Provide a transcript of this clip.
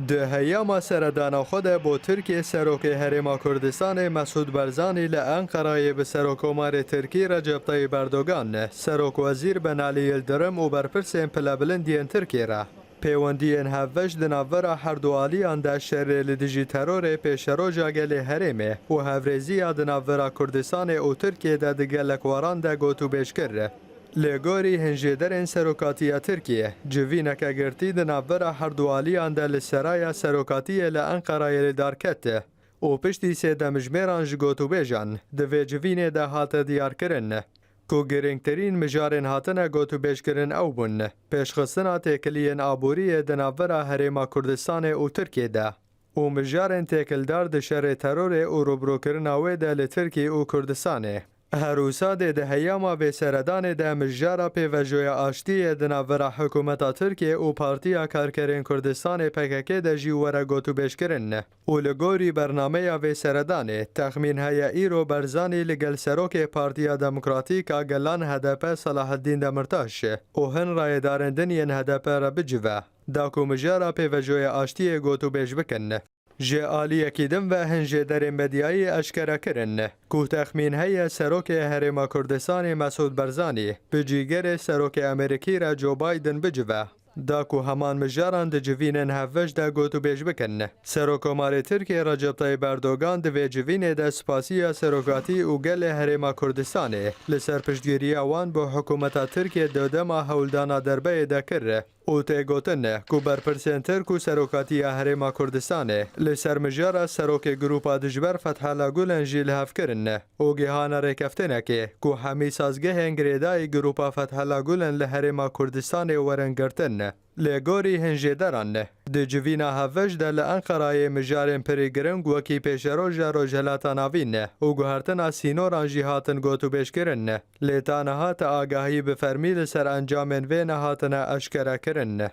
ده هیاما سردانا خود با ترکیه سروک هرما کردستان مسعود برزانی لانقره به سروکومار ترکی رجب طیب اردوغان سروک وزیر بن علی الدرم و برپرسین پلابلندین ترکیه را پیوندین هفوش دناورا هر دوالی اند شر لدیجی ترور پیشرو جاگل هرمه و هفرزی دناورا کردستان او ترکیه ده دگلکواران ده گوتو بیشکر لگوری هنجیدرین سروکاتی ترکیه جوینک اگرتی دنابرا هر دوالی اند لسرای سروکاتی لانقره لدارکت و پشتی سه دمجمیران جگوتو بیجان دوی جوینه ده هات دیار کرن کو گرنگترین مجارن هاتنه گوتو بیش کرن او بون پیشخستنا تکلین آبوری دنابرا هرما کردستان او ترکیه ده و مجارن تکلدار ده شر ترور او روبرو کرناوی ده لترکیه او کردستانه هروسا ده هیاما به سردان ده مجارا پیوجوی آشتی دناورا حکومت ترکیه و پارتیا کارکرین کردستان پکک ده جیوارا گوتو بیش کرن و لگوری برنامه و سردان تخمین های ایرو برزانی لگل سروک پارتیا دموکراتیکا گلان هدپ صلاح الدین دمرتاش و هن رای دارندنین هدپ را بجوه داکو مجارا پیوجوی آشتی گوتو بیش بکن جه آلی کدم و هنجه در مدیای اشکره کرن کو تخمین های سروک هرما کردستان مسعود برزانی بجیگر سروک امریکی را جو بایدن بجوه داکو همان مجاران ده جوینن هفوش ده گوتو بیش بکن سروکومار ترکیه رجب طیب اردوغان ده جوینه ده سپاسی سروکاتی و گل هرما کردستان لسر پشتگیری وان با حکومت ترکیه دودما هولدانا دربه ده کر او ته گوتن کو برپرسین ترکو سروکاتی هرما کردستان لسر مجارا سروک گروپا دجبر فتح لاگولن جیل هف کرن او گهان رکفتنه که کو همی سازگه انگریدای گروپا فتح لاگولن لهرما کردستان ورنگرتن لگوری هنجه دران ده جوینا هفش ده لانقرای مجارن پریگرنگ وکی پیشرو جارو جلاتا ناوین او گوهرتنا سینوران جیهاتن گوتو بیش کرن لیتانهات آگاهی بفرمی لسر انجامن و نهاتنا اشکره کرن